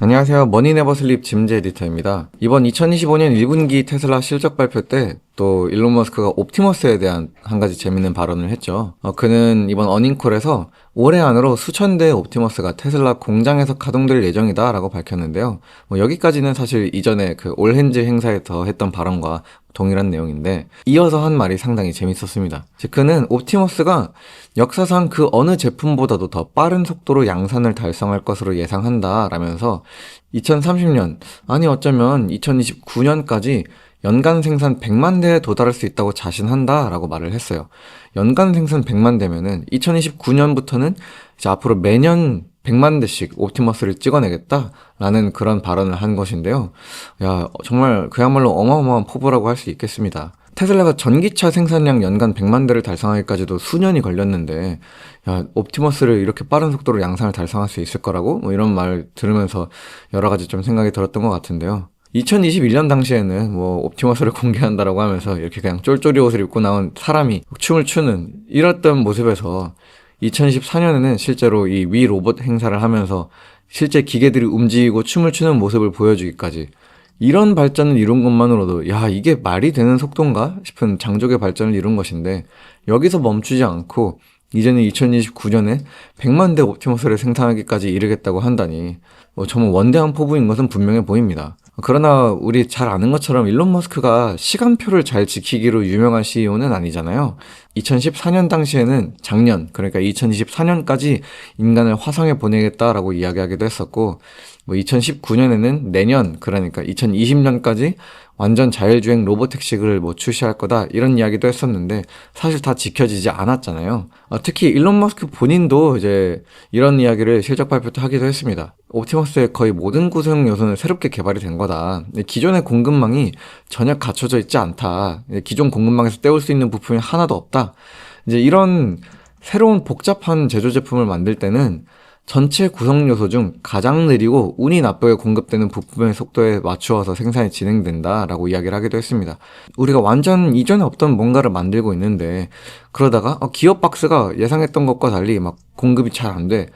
안녕하세요. 머니네버슬립 짐즈 에디터입니다. 이번 2025년 1분기 테슬라 실적 발표 때 또 일론 머스크가 옵티머스에 대한 한 가지 재밌는 발언을 했죠. 그는 이번 어닝콜에서 올해 안으로 수천 대의 옵티머스가 테슬라 공장에서 가동될 예정이다 라고 밝혔는데요. 여기까지는 사실 이전에 그 올헨즈 행사에서 했던 발언과 동일한 내용인데, 이어서 한 말이 상당히 재밌었습니다. 즉 그는 옵티머스가 역사상 그 어느 제품보다도 더 빠른 속도로 양산을 달성할 것으로 예상한다 라면서 2030년, 아니 어쩌면 2029년까지 연간 생산 100만 대에 도달할 수 있다고 자신한다 라고 말을 했어요. 연간 생산 100만 대면은 2029년부터는 이제 앞으로 매년 100만 대씩 옵티머스를 찍어내겠다 라는 그런 발언을 한 것인데요. 야, 정말 그야말로 어마어마한 포부라고 할 수 있겠습니다. 테슬라가 전기차 생산량 연간 100만 대를 달성하기까지도 수년이 걸렸는데, 야, 옵티머스를 이렇게 빠른 속도로 양산을 달성할 수 있을 거라고? 이런 말 들으면서 여러 가지 좀 생각이 들었던 것 같은데요. 2021년 당시에는 옵티머스를 공개한다라고 하면서 이렇게 그냥 쫄쫄이 옷을 입고 나온 사람이 춤을 추는 이랬던 모습에서 2014년에는 실제로 이 위 로봇 행사를 하면서 실제 기계들이 움직이고 춤을 추는 모습을 보여주기까지, 이런 발전을 이룬 것만으로도 야, 이게 말이 되는 속도인가 싶은 장족의 발전을 이룬 것인데, 여기서 멈추지 않고 이제는 2029년에 100만 대 옵티머스를 생산하기까지 이르겠다고 한다니 정말 원대한 포부인 것은 분명해 보입니다. 그러나 우리 잘 아는 것처럼 일론 머스크가 시간표를 잘 지키기로 유명한 CEO는 아니잖아요. 2014년 당시에는 작년, 그러니까 2024년까지 인간을 화성에 보내겠다라고 이야기하기도 했었고, 2019년에는 내년, 그러니까 2020년까지 완전 자율주행 로보택시를 출시할 거다 이런 이야기도 했었는데 사실 다 지켜지지 않았잖아요. 특히 일론 머스크 본인도 이제 이런 이야기를 실적 발표 때 하기도 했습니다. 옵티머스의 거의 모든 구성 요소는 새롭게 개발이 된 거다. 기존의 공급망이 전혀 갖춰져 있지 않다. 기존 공급망에서 떼올 수 있는 부품이 하나도 없다. 이제 이런 새로운 복잡한 제조 제품을 만들 때는 전체 구성 요소 중 가장 느리고 운이 나쁘게 공급되는 부품의 속도에 맞추어서 생산이 진행된다라고 이야기를 하기도 했습니다. 우리가 완전 이전에 없던 뭔가를 만들고 있는데 그러다가 기어 박스가 예상했던 것과 달리 막 공급이 잘 안 돼.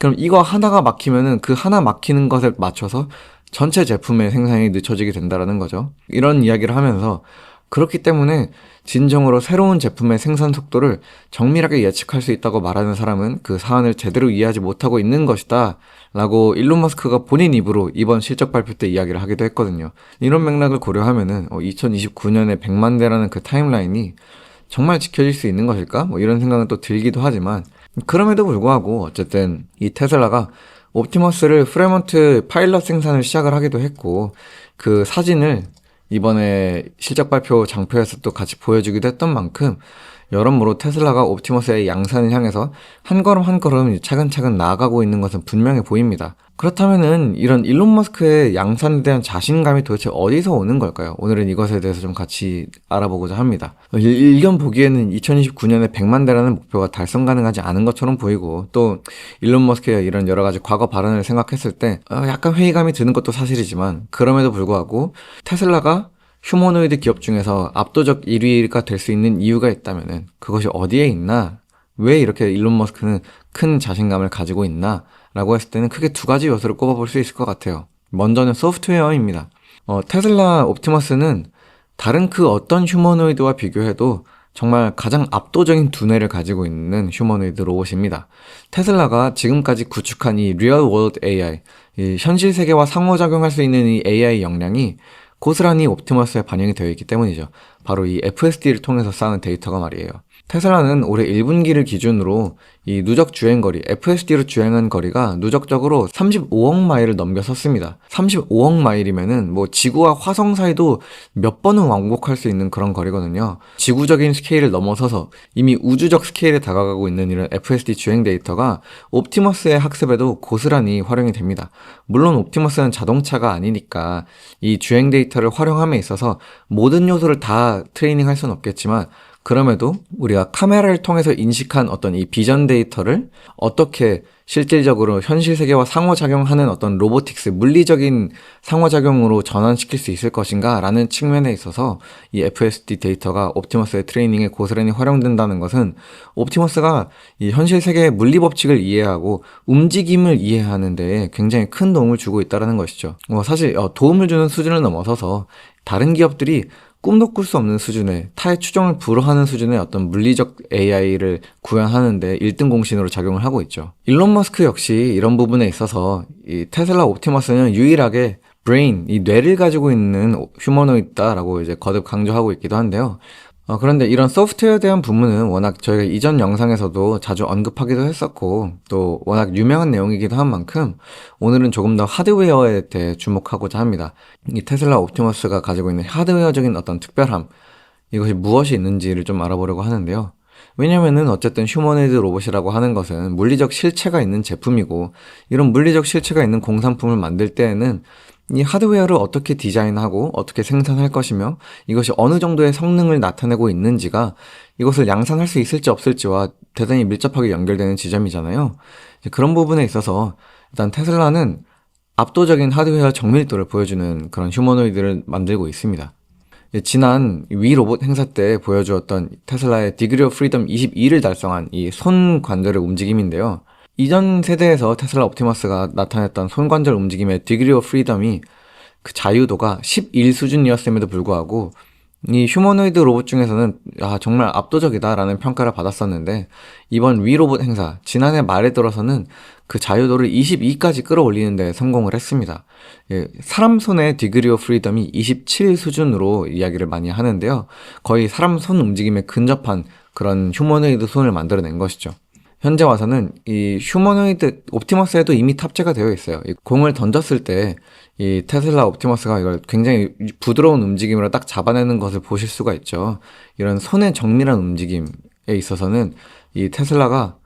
그럼 이거 하나가 막히면은 그 하나 막히는 것에 맞춰서 전체 제품의 생산이 늦춰지게 된다라는 거죠. 이런 이야기를 하면서 그렇기 때문에 진정으로 새로운 제품의 생산 속도를 정밀하게 예측할 수 있다고 말하는 사람은 그 사안을 제대로 이해하지 못하고 있는 것이다 라고 일론 머스크가 본인 입으로 이번 실적 발표 때 이야기를 하기도 했거든요. 이런 맥락을 고려하면은 2029년에 100만 대라는 그 타임라인이 정말 지켜질 수 있는 것일까? 이런 생각은 또 들기도 하지만, 그럼에도 불구하고 어쨌든 이 테슬라가 옵티머스를 프레몬트 파일럿 생산을 시작을 하기도 했고, 그 사진을 이번에 실적 발표 장표에서 또 같이 보여주기도 했던 만큼 여러모로 테슬라가 옵티머스의 양산을 향해서 한 걸음 한 걸음 차근차근 나아가고 있는 것은 분명해 보입니다. 그렇다면은 이런 일론 머스크의 양산에 대한 자신감이 도대체 어디서 오는 걸까요? 오늘은 이것에 대해서 좀 같이 알아보고자 합니다. 일견 보기에는 2029년에 100만 대라는 목표가 달성 가능하지 않은 것처럼 보이고, 또 일론 머스크의 이런 여러 가지 과거 발언을 생각했을 때 약간 회의감이 드는 것도 사실이지만, 그럼에도 불구하고 테슬라가 휴머노이드 기업 중에서 압도적 1위가 될 수 있는 이유가 있다면은 그것이 어디에 있나? 왜 이렇게 일론 머스크는 큰 자신감을 가지고 있나? 라고 했을 때는 크게 두 가지 요소를 꼽아볼 수 있을 것 같아요. 먼저는 소프트웨어입니다. 테슬라 옵티머스는 다른 그 어떤 휴머노이드와 비교해도 정말 가장 압도적인 두뇌를 가지고 있는 휴머노이드 로봇입니다. 테슬라가 지금까지 구축한 이 리얼 월드 AI, 이 현실 세계와 상호작용할 수 있는 이 AI 역량이 고스란히 옵티머스에 반영이 되어 있기 때문이죠. 바로 이 FSD를 통해서 쌓은 데이터가 말이에요. 테슬라는 올해 1분기를 기준으로 이 누적 주행거리, FSD로 주행한 거리가 누적적으로 35억 마일을 넘겨섰습니다. 35억 마일이면은 지구와 화성 사이도 몇 번은 왕복할 수 있는 그런 거리거든요. 지구적인 스케일을 넘어서서 이미 우주적 스케일에 다가가고 있는 이런 FSD 주행 데이터가 옵티머스의 학습에도 고스란히 활용이 됩니다. 물론 옵티머스는 자동차가 아니니까 이 주행 데이터를 활용함에 있어서 모든 요소를 다 트레이닝할 수는 없겠지만, 그럼에도 우리가 카메라를 통해서 인식한 어떤 이 비전 데이터를 어떻게 실질적으로 현실 세계와 상호작용하는 어떤 로보틱스, 물리적인 상호작용으로 전환시킬 수 있을 것인가 라는 측면에 있어서 이 FSD 데이터가 옵티머스의 트레이닝에 고스란히 활용된다는 것은 옵티머스가 이 현실 세계의 물리 법칙을 이해하고 움직임을 이해하는 데에 굉장히 큰 도움을 주고 있다는 것이죠. 사실 도움을 주는 수준을 넘어서서 다른 기업들이 꿈도 꿀 수 없는 수준의, 타의 추정을 불허하는 수준의 어떤 물리적 AI를 구현하는데 1등 공신으로 작용을 하고 있죠. 일론 머스크 역시 이런 부분에 있어서 이 테슬라 옵티머스는 유일하게 브레인, 이 뇌를 가지고 있는 휴머노이드다라고 이제 거듭 강조하고 있기도 한데요. 그런데 이런 소프트웨어에 대한 부분은 워낙 저희가 이전 영상에서도 자주 언급하기도 했었고 또 워낙 유명한 내용이기도 한 만큼 오늘은 조금 더 하드웨어에 대해 주목하고자 합니다. 이 테슬라 옵티머스가 가지고 있는 하드웨어적인 어떤 특별함, 이것이 무엇이 있는지를 좀 알아보려고 하는데요. 왜냐면은 어쨌든 휴머노이드 로봇이라고 하는 것은 물리적 실체가 있는 제품이고 이런 물리적 실체가 있는 공산품을 만들 때에는 이 하드웨어를 어떻게 디자인하고 어떻게 생산할 것이며 이것이 어느 정도의 성능을 나타내고 있는지가 이것을 양산할 수 있을지 없을지와 대단히 밀접하게 연결되는 지점이잖아요. 그런 부분에 있어서 일단 테슬라는 압도적인 하드웨어 정밀도를 보여주는 그런 휴머노이드를 만들고 있습니다. 지난 위 로봇 행사 때 보여주었던 테슬라의 디그리 오브 프리덤 22를 달성한 이 손 관절의 움직임인데요. 이전 세대에서 테슬라 옵티머스가 나타냈던 손관절 움직임의 디그리 오브 프리덤이 그 자유도가 11 수준이었음에도 불구하고 이 휴머노이드 로봇 중에서는 정말 압도적이다라는 평가를 받았었는데 이번 위 로봇 행사 지난해 말에 들어서는 그 자유도를 22까지 끌어올리는 데 성공을 했습니다. 사람 손의 디그리 오브 프리덤이 27 수준으로 이야기를 많이 하는데요. 거의 사람 손 움직임에 근접한 그런 휴머노이드 손을 만들어낸 것이죠. 현재 와서는 이 휴머노이드 옵티머스에도 이미 탑재가 되어 있어요. 이 공을 던졌을 때 이 테슬라 옵티머스가 이걸 굉장히 부드러운 움직임으로 딱 잡아내는 것을 보실 수가 있죠. 이런 손의 정밀한 움직임에 있어서는 이 테슬라가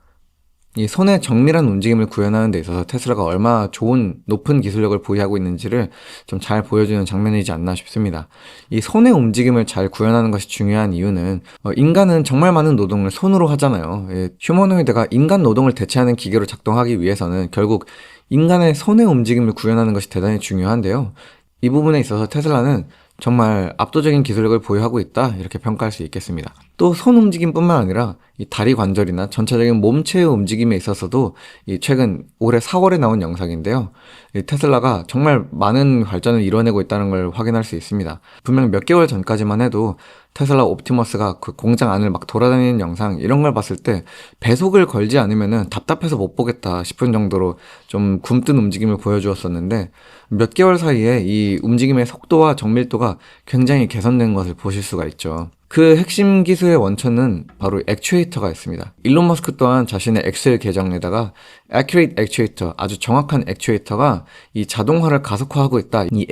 이 손의 정밀한 움직임을 구현하는 데 있어서 테슬라가 얼마나 좋은 높은 기술력을 보유하고 있는지를 좀 잘 보여주는 장면이지 않나 싶습니다. 이 손의 움직임을 잘 구현하는 것이 중요한 이유는 인간은 정말 많은 노동을 손으로 하잖아요. 휴머노이드가 인간 노동을 대체하는 기계로 작동하기 위해서는 결국 인간의 손의 움직임을 구현하는 것이 대단히 중요한데요. 이 부분에 있어서 테슬라는 정말 압도적인 기술력을 보유하고 있다 이렇게 평가할 수 있겠습니다. 또 손 움직임뿐만 아니라 이 다리 관절이나 전체적인 몸체의 움직임에 있어서도 이 최근 올해 4월에 나온 영상인데요. 이 테슬라가 정말 많은 발전을 이뤄내고 있다는 걸 확인할 수 있습니다. 분명 몇 개월 전까지만 해도 테슬라 옵티머스가 그 공장 안을 막 돌아다니는 영상 이런 걸 봤을 때 배속을 걸지 않으면은 답답해서 못 보겠다 싶은 정도로 좀 굼뜬 움직임을 보여주었었는데 몇 개월 사이에 이 움직임의 속도와 정밀도가 굉장히 개선된 것을 보실 수가 있죠. 그 핵심 기술의 원천은 바로 액추에이터가 있습니다. 일론 머스크 또한 자신의 엑셀 계정에다가 Accurate Actuator, 아주 정확한 액추에이터가 이 자동화를 가속화하고 있다. 이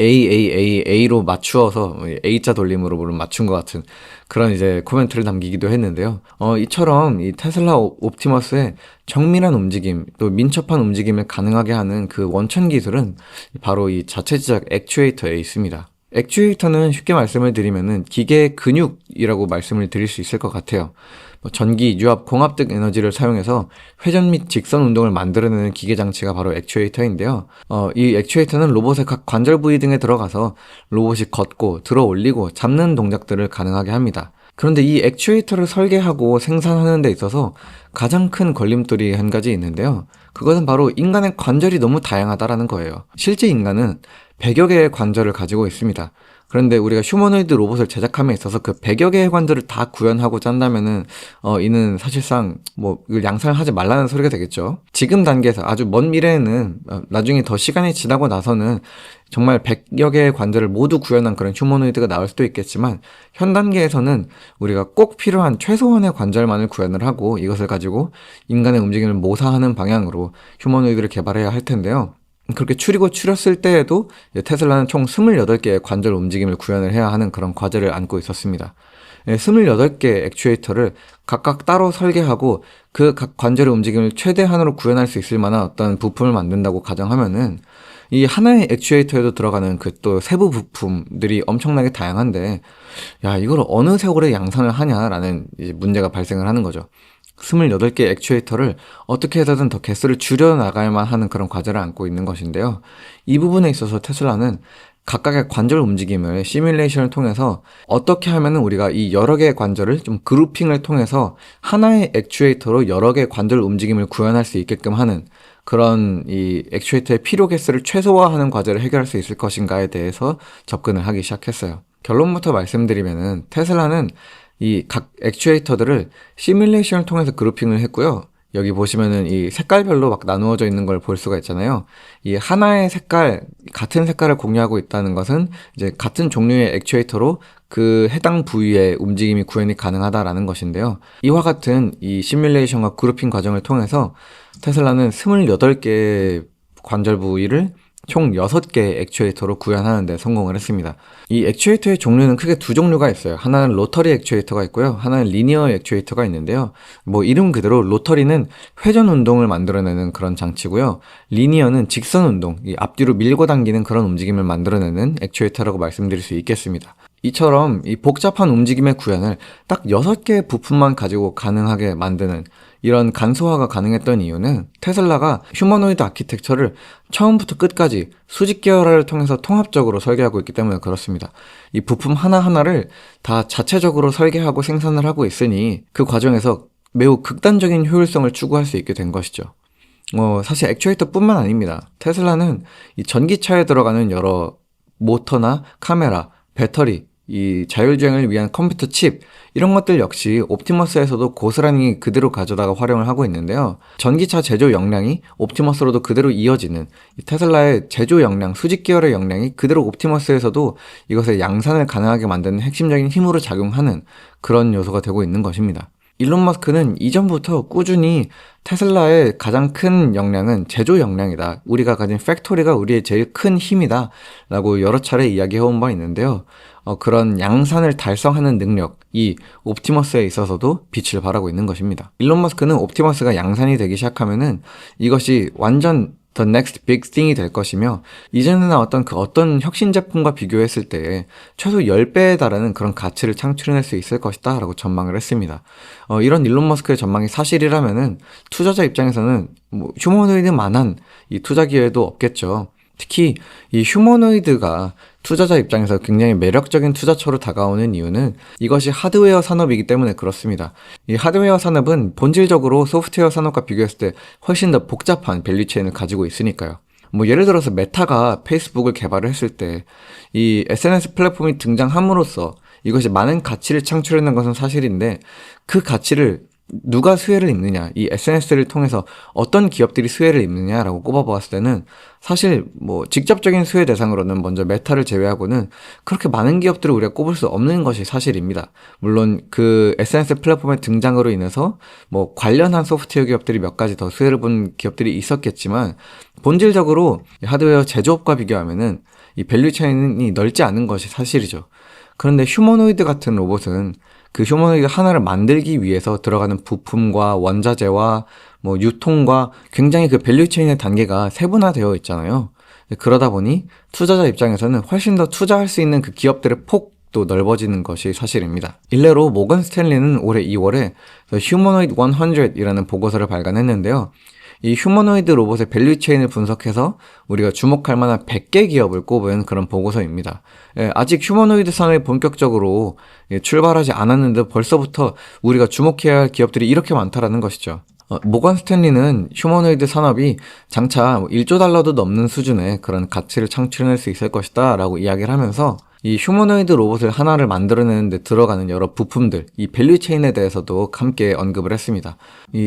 A로 맞추어서 A자 돌림으로 물론 맞춘 것 같은 그런 이제 코멘트를 남기기도 했는데요. 이처럼 이 테슬라 옵티머스의 정밀한 움직임, 또 민첩한 움직임을 가능하게 하는 그 원천 기술은 바로 이 자체 제작 액추에이터에 있습니다. 액추에이터는 쉽게 말씀을 드리면은 기계의 근육이라고 말씀을 드릴 수 있을 것 같아요. 전기, 유압, 공압 등 에너지를 사용해서 회전 및 직선 운동을 만들어내는 기계 장치가 바로 액추에이터인데요. 이 액추에이터는 로봇의 각 관절 부위 등에 들어가서 로봇이 걷고 들어 올리고 잡는 동작들을 가능하게 합니다. 그런데 이 액추에이터를 설계하고 생산하는 데 있어서 가장 큰 걸림돌이 한 가지 있는데요. 그것은 바로 인간의 관절이 너무 다양하다라는 거예요. 실제 인간은 100여 개의 관절을 가지고 있습니다. 그런데 우리가 휴머노이드 로봇을 제작함에 있어서 그 100여 개의 관절을 다 구현하고자 한다면은 이는 사실상 이걸 양산을 하지 말라는 소리가 되겠죠. 지금 단계에서 아주 먼 미래에는 나중에 더 시간이 지나고 나서는 정말 100여 개의 관절을 모두 구현한 그런 휴머노이드가 나올 수도 있겠지만 현 단계에서는 우리가 꼭 필요한 최소한의 관절만을 구현을 하고 이것을 가지고 인간의 움직임을 모사하는 방향으로 휴머노이드를 개발해야 할 텐데요. 그렇게 추렸을 때에도 테슬라는 총 28개의 관절 움직임을 구현을 해야 하는 그런 과제를 안고 있었습니다. 28개의 액추에이터를 각각 따로 설계하고 그 각 관절의 움직임을 최대한으로 구현할 수 있을 만한 어떤 부품을 만든다고 가정하면은 이 하나의 액추에이터에도 들어가는 그 또 세부 부품들이 엄청나게 다양한데, 야, 이걸 어느 세월에 양산을 하냐라는 이제 문제가 발생을 하는 거죠. 28개 액추에이터를 어떻게 해서든 더 개수를 줄여나가야만 하는 그런 과제를 안고 있는 것인데요. 이 부분에 있어서 테슬라는 각각의 관절 움직임을 시뮬레이션을 통해서 어떻게 하면은 우리가 이 여러 개의 관절을 좀 그루핑을 통해서 하나의 액추에이터로 여러 개의 관절 움직임을 구현할 수 있게끔 하는 그런 이 액추에이터의 필요 개수를 최소화하는 과제를 해결할 수 있을 것인가에 대해서 접근을 하기 시작했어요. 결론부터 말씀드리면은 테슬라는 이 각 액추에이터들을 시뮬레이션을 통해서 그루핑을 했고요. 여기 보시면은 이 색깔별로 막 나누어져 있는 걸 볼 수가 있잖아요. 이 하나의 색깔, 같은 색깔을 공유하고 있다는 것은 이제 같은 종류의 액추에이터로 그 해당 부위의 움직임이 구현이 가능하다라는 것인데요. 이와 같은 이 시뮬레이션과 그루핑 과정을 통해서 테슬라는 28개의 관절 부위를 총 6개의 액추에이터로 구현하는 데 성공을 했습니다. 이 액추에이터의 종류는 크게 두 종류가 있어요. 하나는 로터리 액추에이터가 있고요. 하나는 리니어 액추에이터가 있는데요. 뭐 이름 그대로 로터리는 회전 운동을 만들어내는 그런 장치고요. 리니어는 직선 운동, 이 앞뒤로 밀고 당기는 그런 움직임을 만들어내는 액추에이터라고 말씀드릴 수 있겠습니다. 이처럼 이 복잡한 움직임의 구현을 딱 6개의 부품만 가지고 가능하게 만드는 이런 간소화가 가능했던 이유는 테슬라가 휴머노이드 아키텍처를 처음부터 끝까지 수직 계열화를 통해서 통합적으로 설계하고 있기 때문에 그렇습니다. 이 부품 하나하나를 다 자체적으로 설계하고 생산을 하고 있으니 그 과정에서 매우 극단적인 효율성을 추구할 수 있게 된 것이죠. 사실 액추에이터뿐만 아닙니다. 테슬라는 이 전기차에 들어가는 여러 모터나 카메라, 배터리, 이 자율주행을 위한 컴퓨터 칩 이런 것들 역시 옵티머스에서도 고스란히 그대로 가져다가 활용을 하고 있는데요. 전기차 제조 역량이 옵티머스로도 그대로 이어지는 이 테슬라의 제조 역량, 수직 계열의 역량이 그대로 옵티머스에서도 이것의 양산을 가능하게 만드는 핵심적인 힘으로 작용하는 그런 요소가 되고 있는 것입니다. 일론 머스크는 이전부터 꾸준히 테슬라의 가장 큰 역량은 제조 역량이다. 우리가 가진 팩토리가 우리의 제일 큰 힘이다. 라고 여러 차례 이야기해온 바 있는데요. 그런 양산을 달성하는 능력이 옵티머스에 있어서도 빛을 발하고 있는 것입니다. 일론 머스크는 옵티머스가 양산이 되기 시작하면은 이것이 완전 the next big thing이 될 것이며 이전에 나왔던 그 어떤 혁신 제품과 비교했을 때 최소 10배에 달하는 그런 가치를 창출해낼 수 있을 것이다 라고 전망을 했습니다. 이런 일론 머스크의 전망이 사실이라면은 투자자 입장에서는 휴머노이드만한 이 투자 기회도 없겠죠. 특히 이 휴머노이드가 투자자 입장에서 굉장히 매력적인 투자처로 다가오는 이유는 이것이 하드웨어 산업이기 때문에 그렇습니다. 이 하드웨어 산업은 본질적으로 소프트웨어 산업과 비교했을 때 훨씬 더 복잡한 밸류체인을 가지고 있으니까요. 예를 들어서 메타가 페이스북을 개발을 했을 때 이 SNS 플랫폼이 등장함으로써 이것이 많은 가치를 창출하는 것은 사실인데 그 가치를 누가 수혜를 입느냐, 이 SNS를 통해서 어떤 기업들이 수혜를 입느냐라고 꼽아보았을 때는 사실 직접적인 수혜 대상으로는 먼저 메타를 제외하고는 그렇게 많은 기업들을 우리가 꼽을 수 없는 것이 사실입니다. 물론 그 SNS 플랫폼의 등장으로 인해서 관련한 소프트웨어 기업들이 몇 가지 더 수혜를 본 기업들이 있었겠지만 본질적으로 하드웨어 제조업과 비교하면은 이 밸류체인이 넓지 않은 것이 사실이죠. 그런데 휴머노이드 같은 로봇은 그 휴머노이드 하나를 만들기 위해서 들어가는 부품과 원자재와 유통과 굉장히 그 밸류체인의 단계가 세분화되어 있잖아요. 그러다 보니 투자자 입장에서는 훨씬 더 투자할 수 있는 그 기업들의 폭도 넓어지는 것이 사실입니다. 일례로 모건 스탠리는 올해 2월에 휴머노이드 100이라는 보고서를 발간했는데요. 이 휴머노이드 로봇의 밸류체인을 분석해서 우리가 주목할 만한 100개 기업을 꼽은 그런 보고서입니다. 아직 휴머노이드 산업이 본격적으로 출발하지 않았는데 벌써부터 우리가 주목해야 할 기업들이 이렇게 많다라는 것이죠. 모건 스탠리는 휴머노이드 산업이 장차 1조 달러도 넘는 수준의 그런 가치를 창출해낼 수 있을 것이다 라고 이야기를 하면서 이 휴머노이드 로봇을 하나를 만들어내는 데 들어가는 여러 부품들, 이 밸류체인에 대해서도 함께 언급을 했습니다.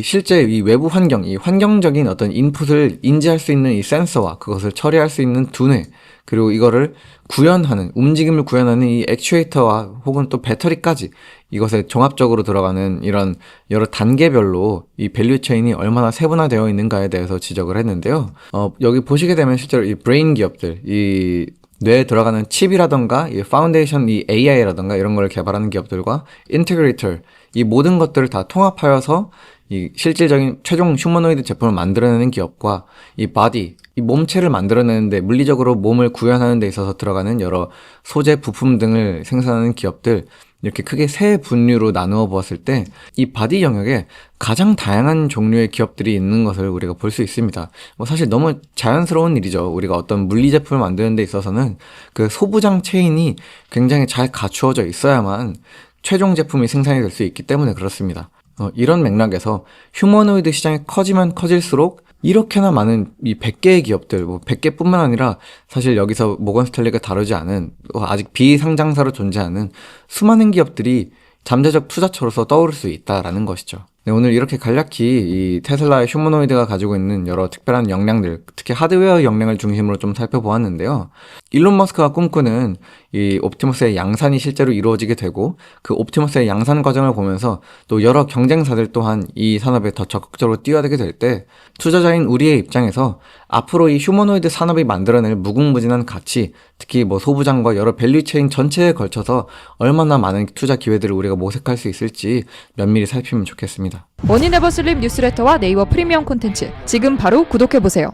실제 이 외부 환경, 이 환경적인 어떤 인풋을 인지할 수 있는 이 센서와 그것을 처리할 수 있는 두뇌, 그리고 이거를 구현하는, 움직임을 구현하는 이 액추에이터와 혹은 또 배터리까지 이것에 종합적으로 들어가는 이런 여러 단계별로 이 밸류체인이 얼마나 세분화되어 있는가에 대해서 지적을 했는데요. 여기 보시게 되면 실제로 이 브레인 기업들, 이 뇌에 들어가는 칩이라던가 이 파운데이션, 이 AI라던가 이런 걸 개발하는 기업들과 인테그레이터, 이 모든 것들을 다 통합하여서 이 실질적인 최종 휴머노이드 제품을 만들어내는 기업과 이 바디, 이 몸체를 만들어내는데 물리적으로 몸을 구현하는 데 있어서 들어가는 여러 소재, 부품 등을 생산하는 기업들, 이렇게 크게 세 분류로 나누어 보았을 때 이 바디 영역에 가장 다양한 종류의 기업들이 있는 것을 우리가 볼 수 있습니다. 뭐 사실 너무 자연스러운 일이죠. 우리가 어떤 물리 제품을 만드는 데 있어서는 그 소부장 체인이 굉장히 잘 갖추어져 있어야만 최종 제품이 생산이 될 수 있기 때문에 그렇습니다. 이런 맥락에서 휴머노이드 시장이 커지면 커질수록 이렇게나 많은 이 100개의 기업들, 뭐 100개뿐만 아니라 사실 여기서 모건 스탠리가 다루지 않은 아직 비상장사로 존재하는 수많은 기업들이 잠재적 투자처로서 떠오를 수 있다라는 것이죠. 네, 오늘 이렇게 간략히 이 테슬라의 휴머노이드가 가지고 있는 여러 특별한 역량들, 특히 하드웨어 역량을 중심으로 좀 살펴보았는데요. 일론 머스크가 꿈꾸는 이 옵티머스의 양산이 실제로 이루어지게 되고 그 옵티머스의 양산 과정을 보면서 또 여러 경쟁사들 또한 이 산업에 더 적극적으로 뛰어들게 될 때 투자자인 우리의 입장에서 앞으로 이 휴머노이드 산업이 만들어낼 무궁무진한 가치, 특히 뭐 소부장과 여러 밸류체인 전체에 걸쳐서 얼마나 많은 투자 기회들을 우리가 모색할 수 있을지 면밀히 살피면 좋겠습니다. 머니네버슬립 뉴스레터와 네이버 프리미엄 콘텐츠 지금 바로 구독해보세요.